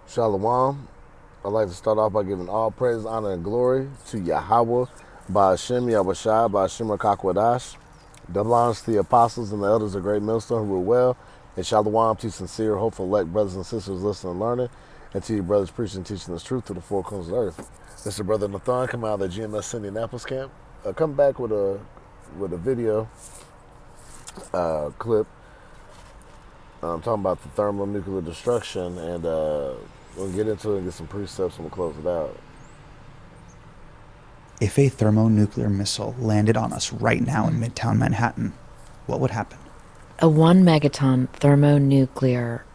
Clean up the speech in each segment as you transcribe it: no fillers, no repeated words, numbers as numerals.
Shalom. I'd like to start off by giving all praise, honor, and glory to Yahweh, Ba'ashem, Yahushai, Ba'ashem, Rakakwadash. Double honors to the apostles and the elders of Great Millstone who rule well, and shalom to sincere, hopeful, elect brothers and sisters listening and learning, and to you brothers preaching and teaching this truth to the four corners of the earth. This is Brother Nathan coming out of the GMS Indianapolis camp. Come back with a video clip talking about the thermonuclear destruction, and we'll get into it and get some precepts and we'll close it out. If a thermonuclear missile landed on us right now in Midtown Manhattan, what would happen? A 1 megaton thermonuclear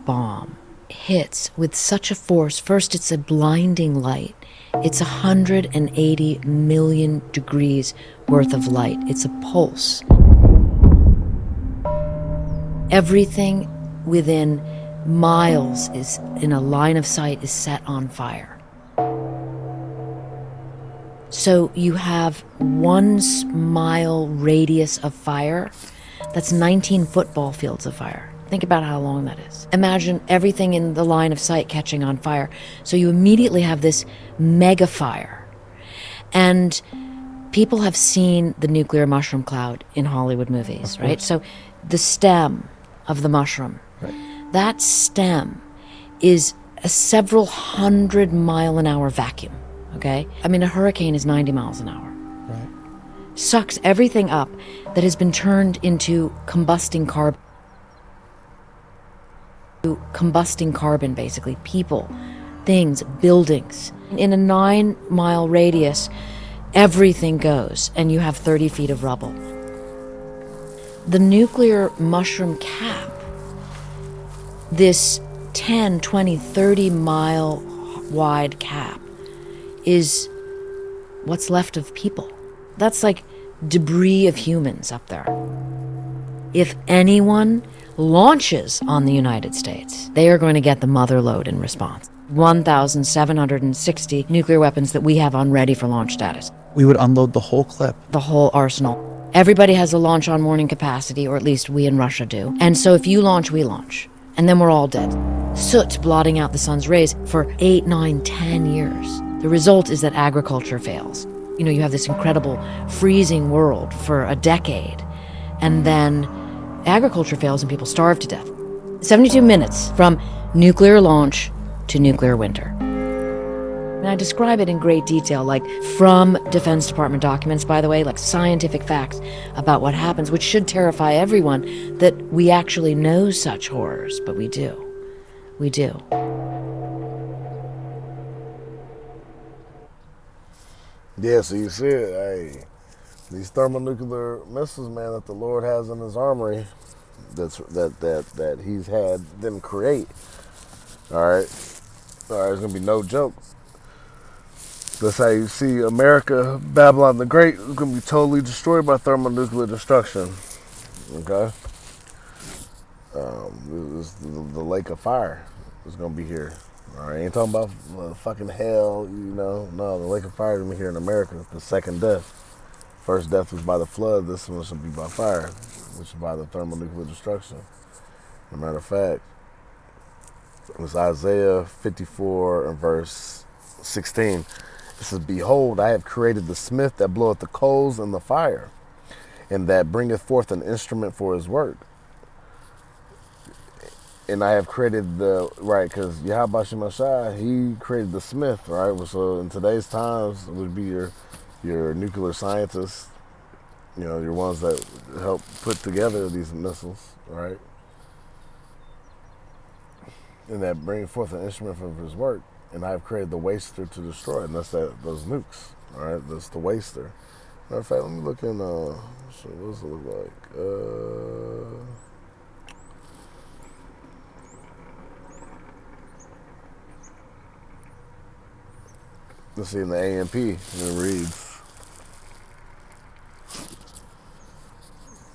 bomb hits with such a force. First, it's a blinding light. It's 180 million degrees worth of light. It's a pulse. Everything within miles is in a line of sight is set on fire. So you have 1 mile radius of fire. That's 19 football fields of fire. Think about how long that is. Imagine everything in the line of sight catching on fire. So you immediately have this mega fire. And people have seen the nuclear mushroom cloud in Hollywood movies, right? So the stem of the mushroom, Right. that stem is a several 100-mile-an-hour vacuum, okay? I mean, a hurricane is 90 miles an hour. Right. Sucks everything up that has been turned into combusting carbon, basically. People, things, buildings. In a 9-mile radius, everything goes, and you have 30 feet of rubble. The nuclear mushroom cap, this 10, 20, 30-mile wide cap, is what's left of people. That's like debris of humans up there. If anyone launches on the United States, they are going to get the mother lode in response. 1,760 nuclear weapons that we have on ready for launch status. We would unload the whole clip. The whole arsenal. Everybody has a launch on warning capacity, or at least we in Russia do. And so if you launch, we launch. And then we're all dead. Soot blotting out the sun's rays for 8, 9, 10 years. The result is that agriculture fails. You know, you have this incredible freezing world for a decade, and then agriculture fails and people starve to death. 72 minutes from nuclear launch to nuclear winter. And I describe it in great detail, like from Defense Department documents, by the way, like scientific facts about what happens, which should terrify everyone that we actually know such horrors, but we do. We do. Yeah, so you see it, hey, these thermonuclear missiles, man, that the Lord has in his armory, that he's had them create. All right, it's gonna be no joke. That's how you see America, Babylon the Great, is gonna be totally destroyed by thermonuclear destruction. Okay, the lake of fire is gonna be here. All right, ain't talking about fucking hell, you know. No, the lake of fire is gonna be here in America. It's the second death. First death was by the flood. This one should be by fire, which is by the thermonuclear destruction. As a matter of fact, it was Isaiah 54 and verse 16. It says, "Behold, I have created the smith that bloweth the coals in the fire, and that bringeth forth an instrument for his work. And I have created the," right, because Yahweh Shemashai, he created the smith, right? So in today's times, it would be your nuclear scientists, you know, your ones that help put together these missiles, right? And that bring forth an instrument for his work. And I have created the waster to destroy, and that's those nukes, all right? That's the waster. Matter of fact, let me look in, what does it look like? Let's see in the AMP, and it reads,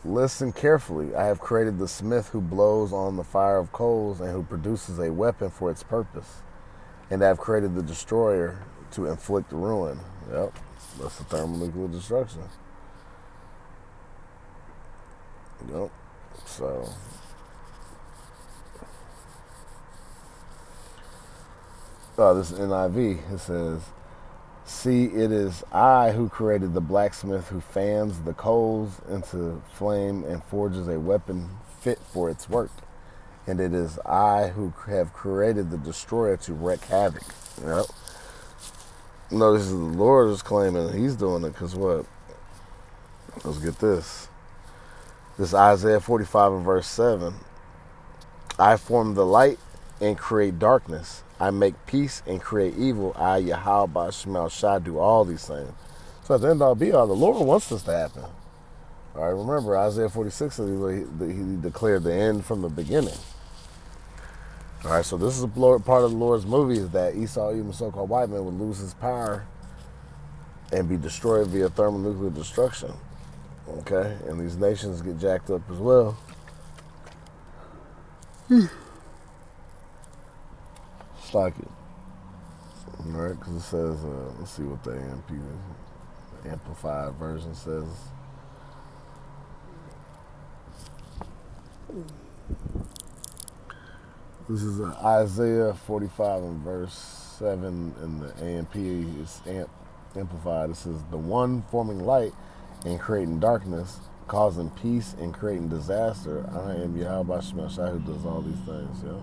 "Listen carefully. I have created the smith who blows on the fire of coals and who produces a weapon for its purpose. And I have created the destroyer to inflict ruin." Yep, that's the thermonuclear destruction. Yep, so this is NIV. It says, "See, it is I who created the blacksmith who fans the coals into flame and forges a weapon fit for its work. And it is I who have created the destroyer to wreak havoc." Yep. Notice the Lord is claiming he's doing it because what? Let's get this. This is Isaiah 45 and verse 7. "I form the light and create darkness. I make peace and create evil. I, Yahweh Ba'Shem Shai, do all these things." So at the end all be all, the Lord wants this to happen. All right, remember Isaiah 46, he declared the end from the beginning. All right, so this is a part of the Lord's movie, is that Esau, even so-called white man, would lose his power and be destroyed via thermonuclear destruction. Okay, and these nations get jacked up as well. It's like it. All right, because it says, let's see what the amplified version says. This is Isaiah 45 and verse 7, and the AMP is amplified. It says, "The one forming light and creating darkness, causing peace and creating disaster. I am Yahweh Ba'Shem Shai, who does all these things." Yeah.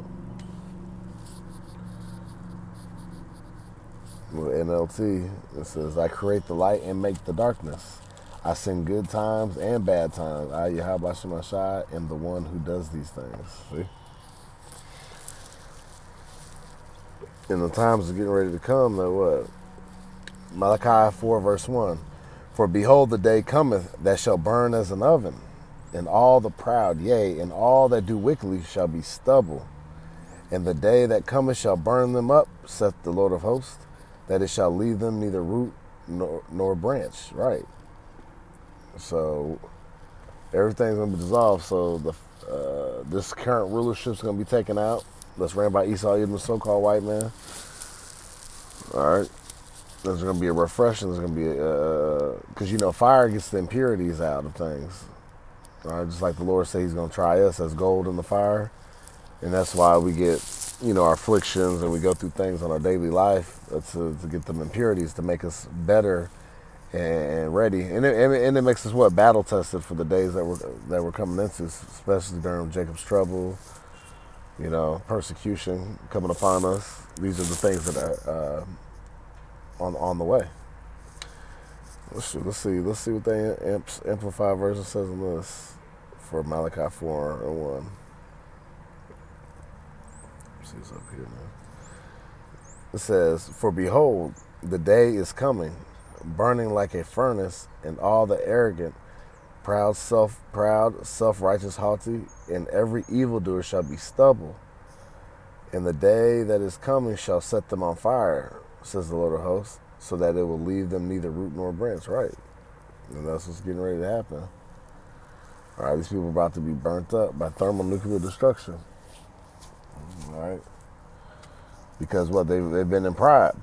With NLT, it says, "I create the light and make the darkness. I send good times and bad times. I, Yahweh Ba'Shem Shai, am the one who does these things." See? And the times are getting ready to come, that what? Malachi 4 verse 1. "For behold, the day cometh that shall burn as an oven, and all the proud, yea, and all that do wickedly shall be stubble. And the day that cometh shall burn them up, saith the Lord of hosts, that it shall leave them neither root nor branch." Right. So everything's going to be dissolved. So this current rulership's going to be taken out. That's ran by Esau, even the so-called white man. All right. There's going to be a refreshing. There's going to be because fire gets the impurities out of things. All right, just like the Lord said, He's going to try us as gold in the fire, and that's why we get our afflictions and we go through things on our daily life to get them impurities to make us better and ready. And it makes us battle tested for the days that we're coming into, especially during Jacob's trouble. Persecution coming upon us. These are the things that are on the way. Let's see what the amplified version says on this for Malachi 4 and 1. Let's see what's up here now. It says, "For behold, the day is coming, burning like a furnace, and all the arrogant, proud, self-righteous, haughty, and every evildoer shall be stubble. And the day that is coming shall set them on fire, says the Lord of hosts, so that it will leave them neither root nor branch." Right. And that's what's getting ready to happen. All right, these people are about to be burnt up by thermonuclear destruction. All right. Because they've been in proud,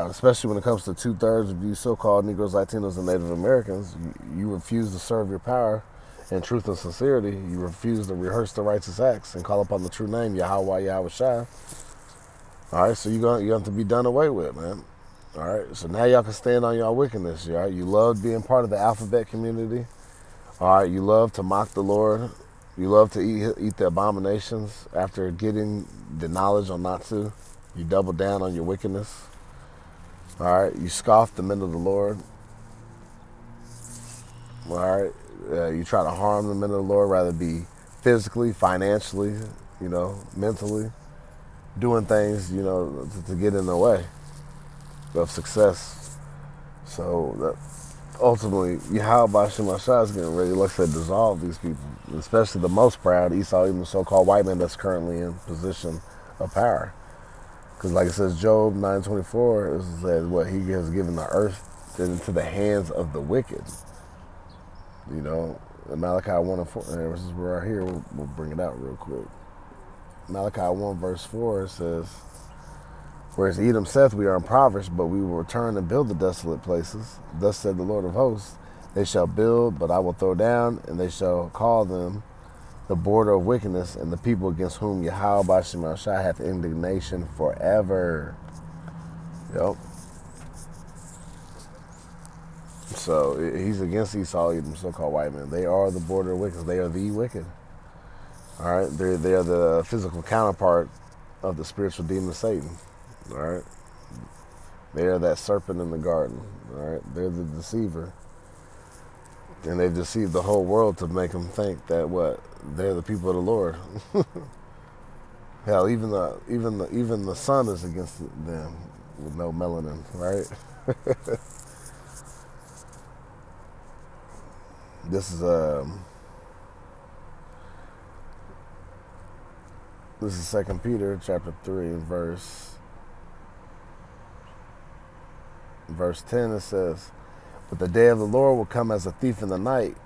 especially when it comes to 2/3 of you so-called Negros, Latinos, and Native Americans. You refuse to serve your power in truth and sincerity. You refuse to rehearse the righteous acts and call upon the true name, Yahweh Shai. All right, so you're going to be done away with, man. All right, so now y'all can stand on y'all wickedness. All right, you loved being part of the alphabet community. All right, you love to mock the Lord. You love to eat the abominations after getting the knowledge on not to. You double down on your wickedness. All right, you scoff the men of the Lord. All right, you try to harm the men of the Lord, rather be physically, financially, mentally, doing things, to get in the way of success. So that ultimately, Yahweh Ba'Shem Shai is getting ready, like I said, dissolve these people, especially the most proud, Esau, even the so-called white man that's currently in position of power. Because like it says, Job 9:24, it says what he has given the earth into the hands of the wicked. In Malachi 1 and 4, this is right here, we'll bring it out real quick. Malachi 1 verse 4 says, "Whereas Edom saith, we are impoverished, but we will return and build the desolate places. Thus said the Lord of hosts, they shall build, but I will throw down, and they shall call them the border of wickedness, and the people against whom Yahweh Ba'Shem Shai hath indignation forever." Yep. So he's against Esau, the so-called white men. They are the border wicked. They are the wicked. All right. They are the physical counterpart of the spiritual demon Satan. All right. They are that serpent in the garden. All right. They're the deceiver. And they've deceived the whole world to make them think that they're the people of the Lord. Hell, even the sun is against them with no melanin, right? This is 2 Peter chapter 3 and verse 10. It says, "But the day of the Lord will come as a thief in the night,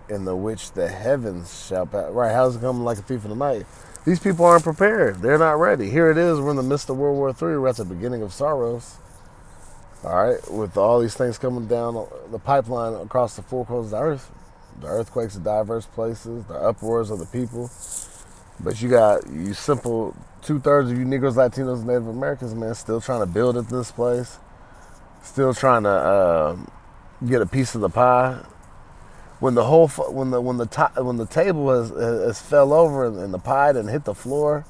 in the which the heavens shall pass." Right, how's it coming like a thief in the night? These people aren't prepared. They're not ready. Here it is. We're in the midst of World War III. We're at the beginning of sorrows. All right, with all these things coming down the pipeline across the four corners of the earth, the earthquakes in diverse places, the uproars of the people. But you simple 2/3 of you Negros, Latinos, and Native Americans, man, still trying to build at this place, still trying to get a piece of the pie. When the table has fell over and the pie done hit the floor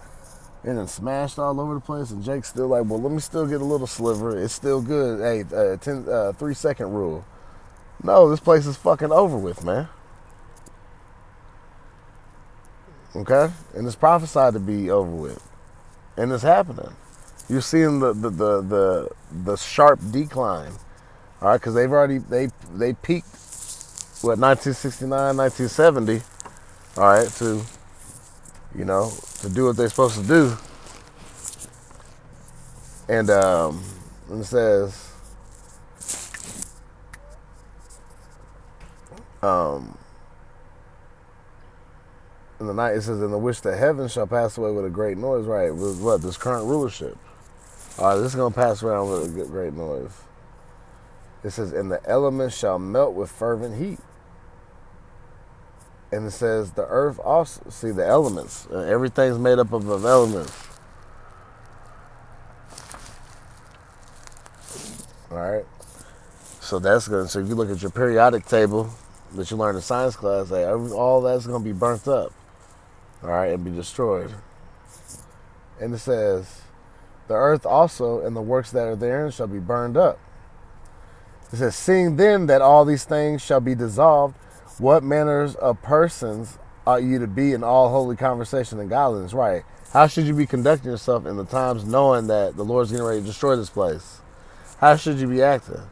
and then smashed all over the place, and Jake's still like, well, let me still get a little sliver. It's still good. Hey, 3-second rule. No, this place is fucking over with, man. Okay, and it's prophesied to be over with, and it's happening. You're seeing the sharp decline. All right, because they peaked. 1969, 1970, all right, to do what they're supposed to do. And it says, in the night, it says, in the which the heavens shall pass away with a great noise, right, with what, this current rulership. All right, this is going to pass around with a great noise. It says, and the elements shall melt with fervent heat. And it says the earth also, see the elements, everything's made up of elements. All right. So that's good. So if you look at your periodic table that you learned in science class, all that's going to be burnt up. All right, and be destroyed. And it says, the earth also and the works that are therein shall be burned up. It says, seeing then that all these things shall be dissolved, what manners of persons ought you to be in all holy conversation and godliness? Right. How should you be conducting yourself in the times knowing that the Lord's getting ready to destroy this place? How should you be acting?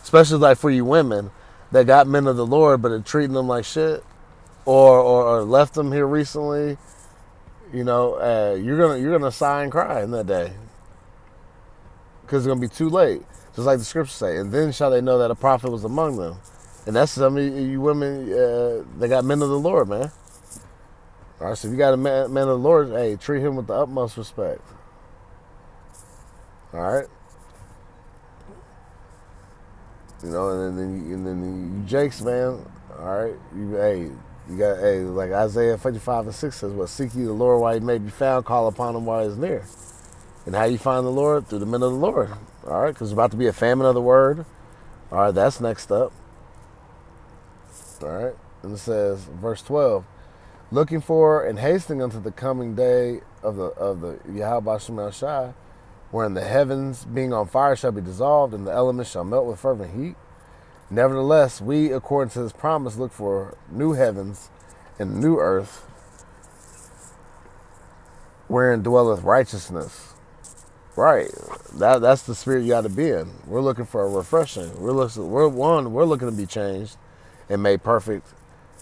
Especially like for you women that got men of the Lord but are treating them like shit, or left them here recently. You're gonna sigh and cry in that day because it's gonna be too late. Just like the scriptures say, and then shall they know that a prophet was among them. And that's some of you women, they got men of the Lord, man. All right, so if you got a man of the Lord, hey, treat him with the utmost respect. All right? And then you Jakes, man, all right? You got, like Isaiah 55:6 says, what, seek ye the Lord while he may be found, call upon him while he's near. And how you find the Lord? Through the men of the Lord. All right, because there's about to be a famine of the word. All right, that's next up. All right, and it says, verse 12, looking for and hastening unto the coming day of the Yahweh Shemel Shai, wherein the heavens being on fire shall be dissolved, and the elements shall melt with fervent heat. Nevertheless, we, according to his promise, look for new heavens and new earth, wherein dwelleth righteousness. Right, that's the spirit you got to be in. We're looking for a refreshing. We're looking to be changed and made perfect,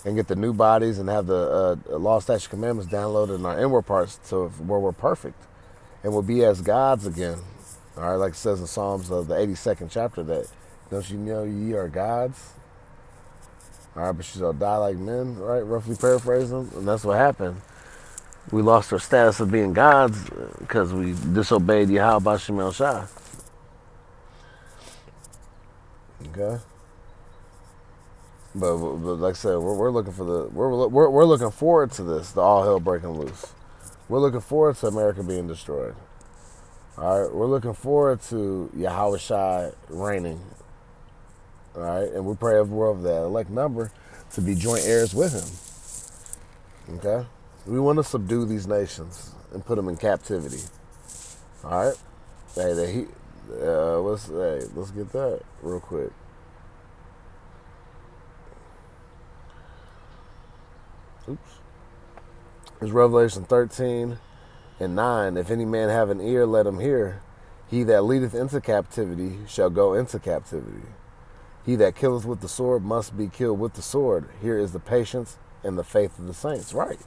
and get the new bodies and have the law, statutes, commandments downloaded in our inward parts to where we're perfect, and we'll be as gods again. All right, like it says in Psalms of the 82nd chapter, that don't you know ye are gods? All right, but you shall die like men. Right, roughly paraphrasing, and that's what happened. We lost our status of being gods because we disobeyed Yahweh Shemel Shai. Okay. But like I said, we're looking for we're looking forward to this, the all hell breaking loose. We're looking forward to America being destroyed. All right, we're looking forward to Yahweh Shai reigning. All right, and we pray everywhere of that elect number to be joint heirs with him. Okay, we want to subdue these nations and put them in captivity. All right, let's get that real quick. Oops. It's Revelation 13:9. If any man have an ear, let him hear. He that leadeth into captivity shall go into captivity. He that killeth with the sword must be killed with the sword. Here is the patience and the faith of the saints. Right.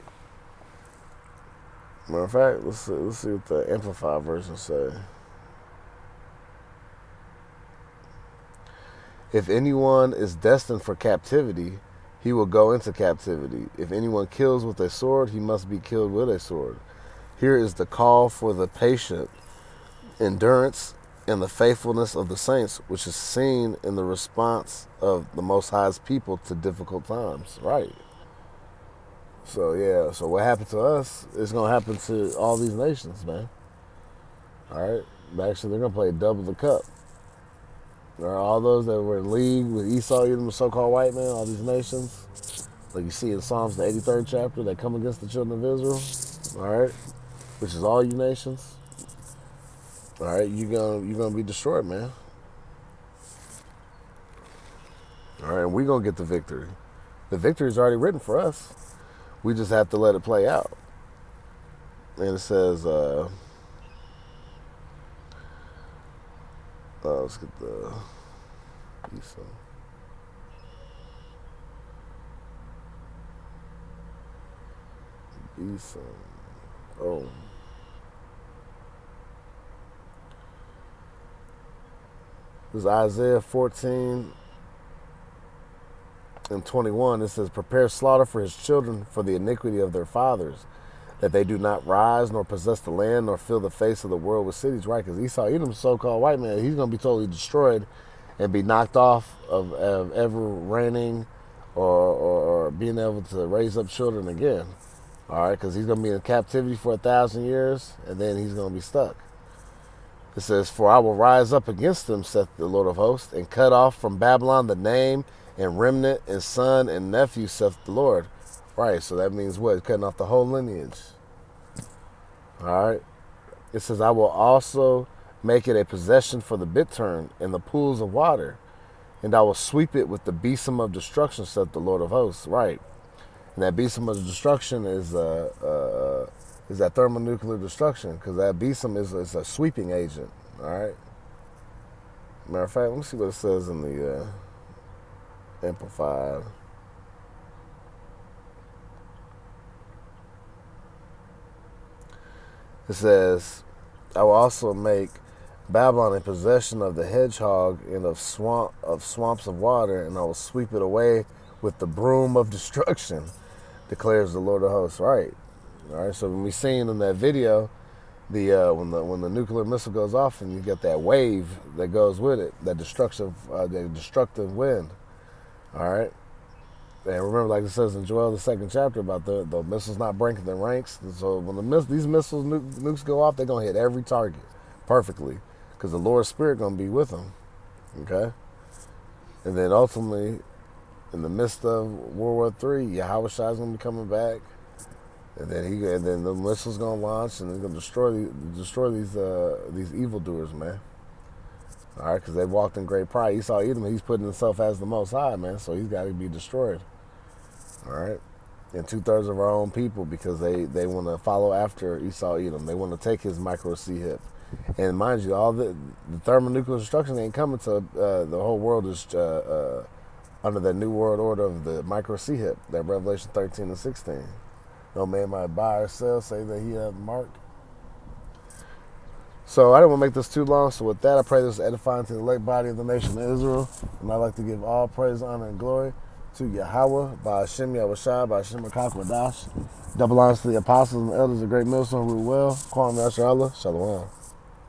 Matter of fact, let's see what the Amplified version say. If anyone is destined for captivity, he will go into captivity. If anyone kills with a sword, he must be killed with a sword. Here is the call for the patient endurance and the faithfulness of the saints, which is seen in the response of the Most High's people to difficult times. Right. So, yeah. So what happened to us is going to happen to all these nations, man. All right. Actually, they're going to play double the cup. All those that were in league with Esau, Edom, the so-called white man, all these nations, like you see in Psalms, the 83rd chapter, that come against the children of Israel, all right, which is all you nations, all right, you're gonna be destroyed, man. All right, and we're gonna get the victory. The victory is already written for us. We just have to let it play out. And it says, let's get the piece of. Oh. This is Isaiah 14:21. It says, prepare slaughter for his children for the iniquity of their fathers, that they do not rise nor possess the land nor fill the face of the world with cities. Right, because Esau, Edom, so-called white man, he's going to be totally destroyed and be knocked off of ever reigning or being able to raise up children again. All right, because he's going to be in captivity for 1,000 years, and then he's going to be stuck. It says, for I will rise up against them, saith the Lord of hosts, and cut off from Babylon the name and remnant and son and nephew, saith the Lord. Right, so that means what? Cutting off the whole lineage. All right. It says, I will also make it a possession for the bittern and the pools of water, and I will sweep it with the besom of destruction, saith the Lord of hosts. Right. And that besom of destruction is that thermonuclear destruction, because that besom is a sweeping agent. All right. Matter of fact, let me see what it says in the Amplified. It says, I will also make Babylon a possession of the hedgehog and of swamps of water, and I will sweep it away with the broom of destruction, declares the Lord of hosts. Right. All right. So when we seen in that video, when the nuclear missile goes off and you get that wave that goes with it, that destructive wind. All right. And remember, like it says in Joel, the 2nd chapter, about the missiles not breaking the ranks. So when these missiles, nukes go off, they're going to hit every target perfectly, because the Lord's Spirit going to be with them. Okay? And then ultimately, in the midst of World War III, Yahweh Shai is going to be coming back. And then the missiles going to launch, and they're going to destroy these evildoers, man. All right? Because they walked in great pride. Esau Edom, he's putting himself as the Most High, man. So he's got to be destroyed. All right, and 2/3 of our own people, because they want to follow after Esau Edom. They want to take his micro C hip, and mind you, all the thermonuclear destruction ain't coming to the whole world is under that new world order of the micro C hip, that Revelation 13:16. No man might buy or sell, say that he hath marked. So I don't want to make this too long. So with that, I pray this is edifying to the elect body of the nation of Israel, and I'd like to give all praise, honor, and glory to Yahweh, by Hashem Yahushua, by Hashem Akakwadash. Double honors to the apostles and the elders of Great Millstone, who rule well. Kwam Yasha Allah, Shalom.